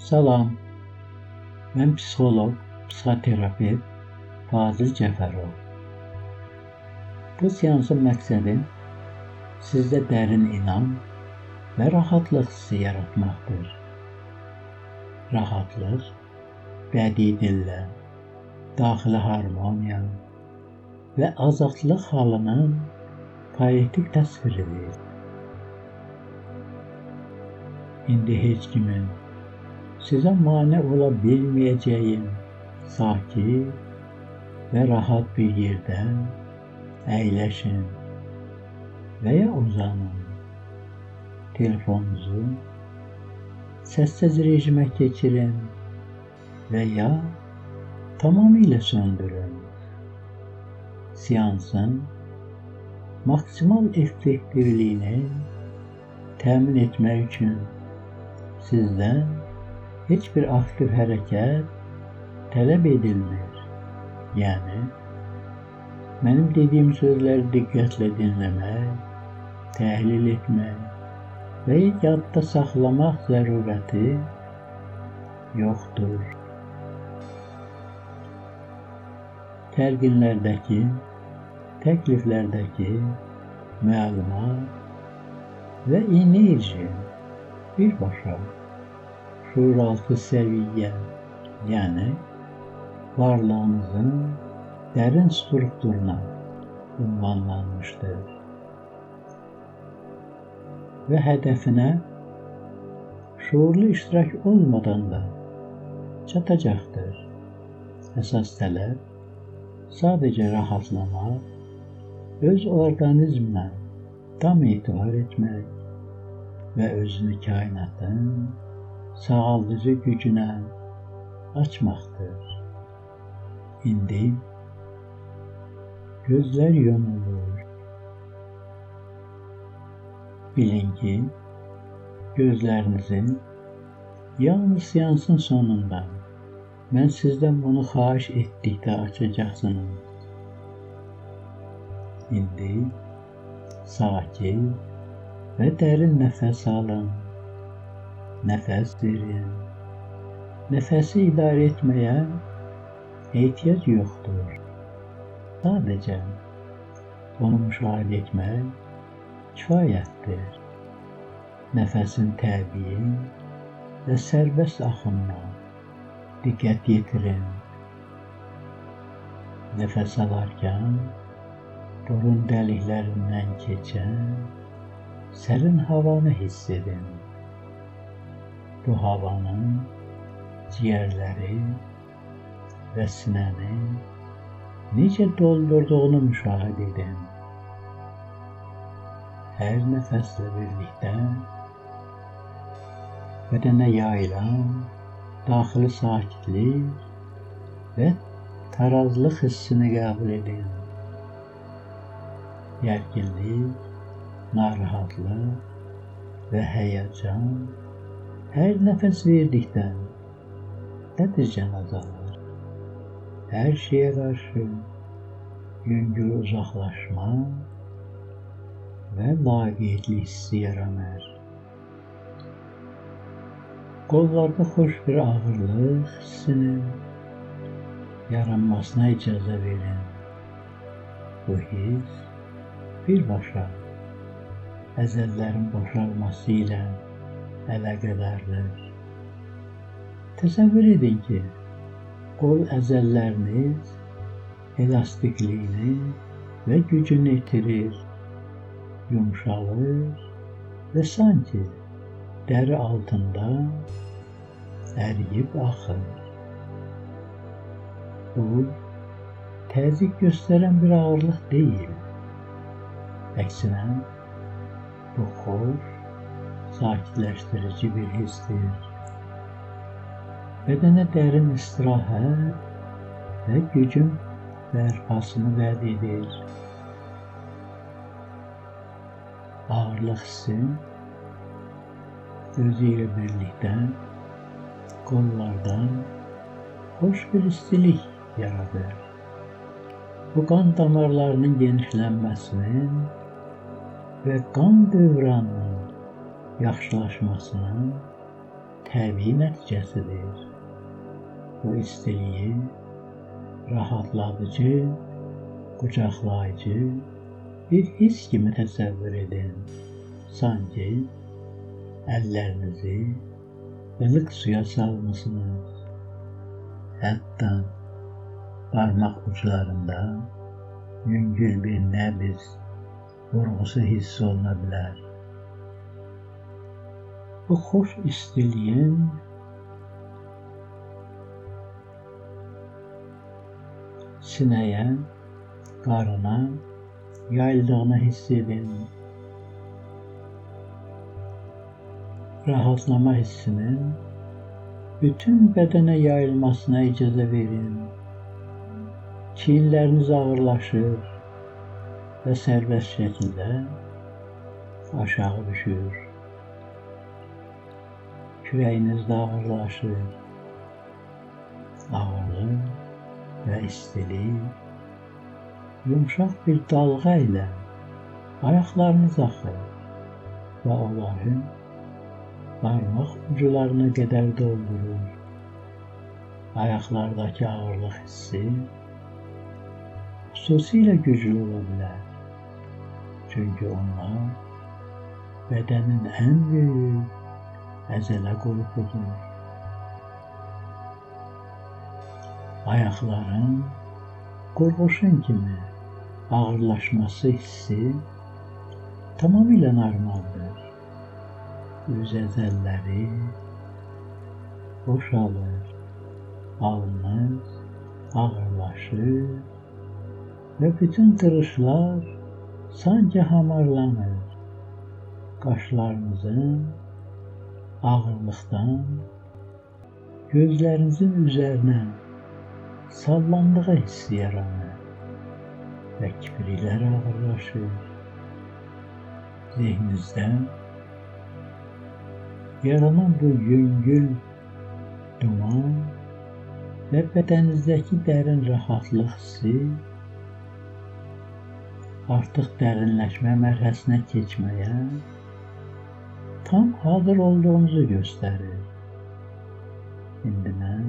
Salam, mən psixoloq, psixoterapevt Fazil Cəfərov. Bu seansın məqsədi sizdə dərin inam və rahatlıq hissi yaratmaqdır. Rahatlıq, bədii dillə, daxili harmoniya və azadlıq halının poetik təsviridir. İndi heç kimin sizə mane ola bilməyəcəyim sakit və rahat bir yerdə əyləşin və ya uzanın. Telefonunuzu səssiz rejimə keçirin və ya tamamilə söndürün. Seansın maksimal effektivliyini təmin etmək üçün sizdən heç bir aktiv hərəkət tələb edilmir. Yəni, mənim dediyim sözləri diqqətlə dinləmək, təhlil etmək və yadda saxlamaq zərurəti yoxdur. Təlqinlərdəki, təkliflərdəki məlumat və enerji birbaşa şuuraltı səviyyə, yəni varlığınızın dərin strukturuna ünvanlanmışdır və hədəfinə şuurlu iştirak olmadan da çatacaqdır. Əsas tələb sadəcə rahatlamaq, öz orqanizmlə tam etibar etmək və özünü kainatın sağaldıcı gücünə açmaqdır. İndi gözlər yumulur. Bilin ki, gözlərinizin yalnız seansın sonunda mən sizdən bunu xahiş etdikdə açacaqsınız. İndi sakit və dərin nəfəs alın. Nəfəs verin. Nəfəsi idarə etməyə ehtiyac yoxdur. Sadəcə onu müşahidə etmək kifayətdir. Nəfəsin təbii və sərbəst axınına diqqət yetirin. Nəfəs alarkən burun dəliklərindən keçən sərin havanı hiss edin. Bu havanın ciyərləri və sinəni necə doldurduğunu müşahidə edin. Hər nəfəslə birlikdə bədənə yayılan daxili sakitlik və tarazlıq hissini qəbul edin. Gərginlik, narahatlıq və həyəcan hər nəfəs verdikdə tədricən azalır. Hər şeyə qarşı yüngül uzaqlaşma və laqeydlik hissi yaranır. Qollarda xoş bir ağırlıq hissinin yaranmasına icazə verin. Bu hiss birbaşa əzəllərin boşalması ilə əlaqədardır. Təsəvvür edin ki, qol əzəlləriniz elastikliyini və gücünü itirir, yumşalır və sanki dəri altında əriyib axır. Bu, təzyiq göstərən bir ağırlıq deyil. Əksinə, bu xoş, sakitləşdirici bir hissdir. Bədənə dərin istirahət və gücün bərpasını vəd edir. Ağırlıq hissi özü ilə birlikdə qollardan xoş bir istilik yaradır. Bu qan damarlarının genişlənməsinin və qan dövranının yaxşılaşmasının təbii nəticəsidir. Bu istiliyi rahatladıcı, qucaqlayıcı bir his kimi təsəvvür edin. Sanki əllərinizi ılıq suya salmışsınız. Hətta parmaq uclarında yüngül bir nəbz vurğusu hiss oluna bilər. Bu xoş istiliyin sinəyə, qarına yayıldığını hiss edin. Rahatlama hissinin bütün bədənə yayılmasına icazə verin. Çiyinləriniz ağırlaşır və sərbəst şəkildə aşağı düşür. Kürəyiniz də ağırlaşır. Ağırlıq və istilik yumşaq bir dalğa ilə ayaqlarınız axır və onların parmaq ucularına qədər doldurur. Ayaqlardakı ağırlıq hissi xüsusilə güclü ola bilər. Çünki onlar bədənin ən böyük əzələ qrupudur. Ayaqların qurğuşun kimi ağırlaşması hissi tamamilə normaldır. Üz əzəlləri boşalır, alnınız ağırlaşır və bütün qırışlar sanki hamarlanır. Qaşlarınızın ağırlıqdan gözlərinizin üzərinə sallandığı hissi yaranır və kipriklər ağırlaşır. Zihninizdən yaranan bu yüngül duman və bədəninizdəki dərin rahatlıq hissi artıq dərinləşmə mərhələsinə keçməyə tam hazır olduğunuzu göstərir. İndi mən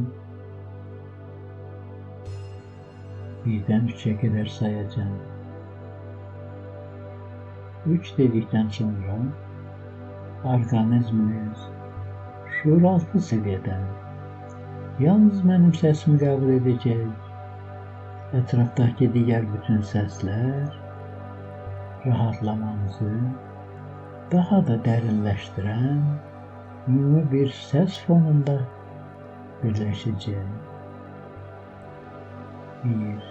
birdən 3-ə qədər sayacağım. 3 dedikdən sonra orqanizminiz şuuraltı səviyyədən yalnız mənim səsimi qəbul edəcək. Ətrafdakı digər bütün səslər rahatlamanızı daha da dərinləşdirən ümumi bir səs fonunda birləşəcək. 1.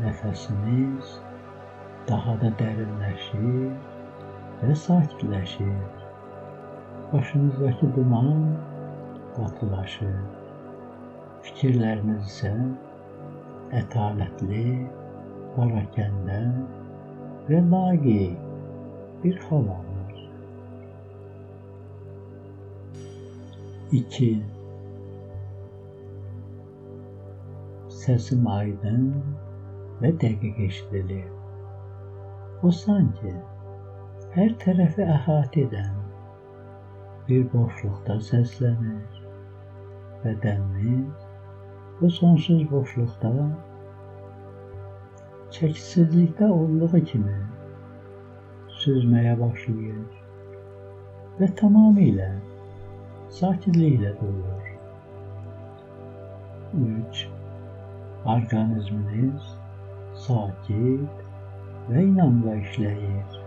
Nəfəsiniz daha da dərinləşir və sakitləşir. Başınızdakı duman qatılaşır. Fikirləriniz isə ətalətli, parakəndə və laqeyd bir hal alır. 2. Səsim aydın və dəqiq eşidilir. O sanki hər tərəfi əhatə edən bir boşluqda səslənir. Bədəniniz bu sonsuz boşluqda çəkisizlikdə olduğu kimi süzməyə başlayır və tamamilə sakitliklə dolur. 3. Orqanizminiz sakit və inamla işləyir.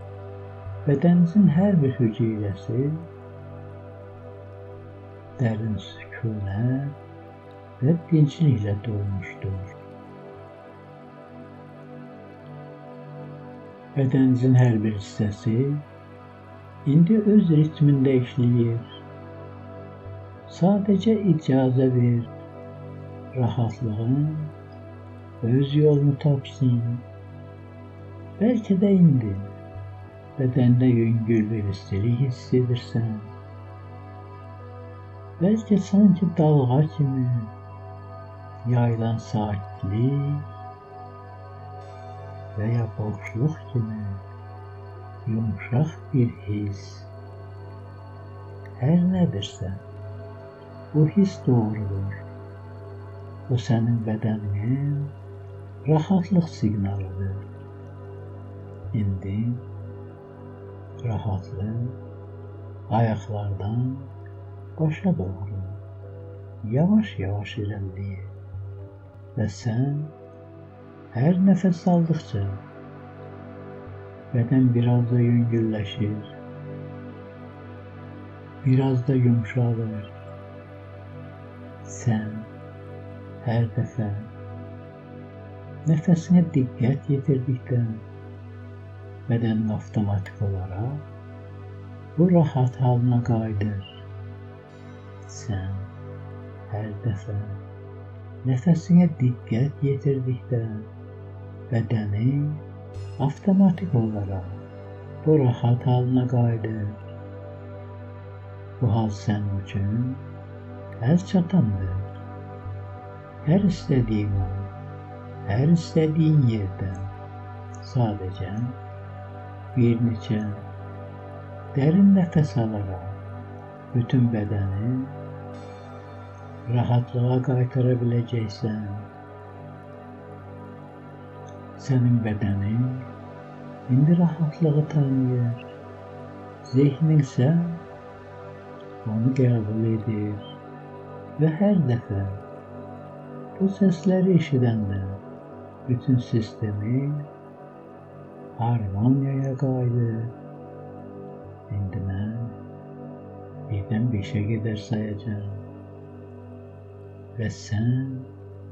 Bədəninizin hər bir hüceyrəsi dərin sükunət və dincliklə dolmuşdur. Bədəninizin hər bir hissəsi indi öz ritmində işləyir. Sadəcə icazə ver, rahatlığın öz yolunu tapsın. Bəlkə də indi bədəndə yüngül bir istilik hiss edirsən. Bəlkə sanki dalğa kimi yayılan sakitlik və ya boşluq kimi yumşaq bir hiss. Her nedirsə, bu his doğrudur. O sənin bədəninin rahatlıq siqnalıdır. İndi rahatlıq ayaqlardan başa doğru yavaş-yavaş irəliləyir və sən hər nəfəs aldıqca bədən biraz da yüngülləşir, biraz da yumşalır. Sən hər dəfə nəfəsinə diqqət yetirdikdə bədənin avtomatik olaraq bu rahat halına qayıdır. Sən hər dəfə nəfəsinə diqqət yetirdikdə bədənin avtomatik olaraq bu rahat halına qayıdır. Bu hal sənin üçün əlçatandır. Hər istədiyin an, hər istədiyin yerdə sadəcə bir neçə dərin nəfəs alaraq bütün bədəni rahatlığa qaytara biləcəksən. Sənin bədənin indi rahatlığı tanıyır. Zihnin isə onu qəbul edir və hər dəfə bu səsləri eşidəndə bütün sistemi harmoniyaya qayıdır. İndi mən birdən 5-ə qədər sayacağım və sən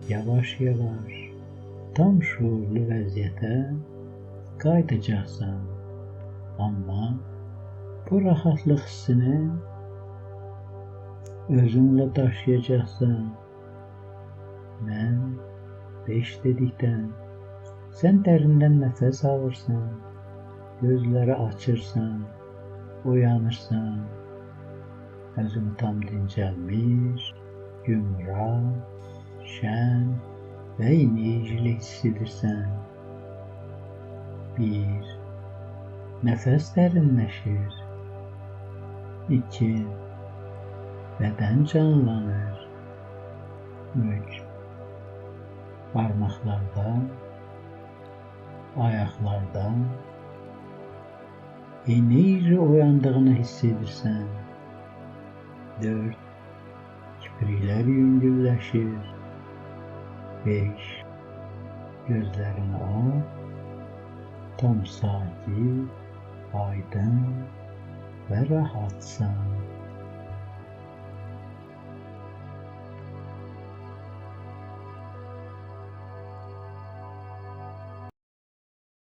yavaş-yavaş tam şuurlu vəziyyətə qayıdacaqsan. Amma bu rahatlıq hissini özünlə daşıyacaqsan. Mən 5 dedikdən sən dərindən nəfəs alırsan, gözləri açırsan, uyanırsan, özünü tam dincəlmiş, yumraq, şən və enerjili hiss edirsən. 1. Nəfəs dərinləşir. 2. Bədən canlanır. 3. Barmaqlarda, ayaqlarda enerji oyandığını hiss edirsən. 4. Kipriklər yüngülləşir. 5. Gözlərini aç, tam sakit, aydın və rahatsan.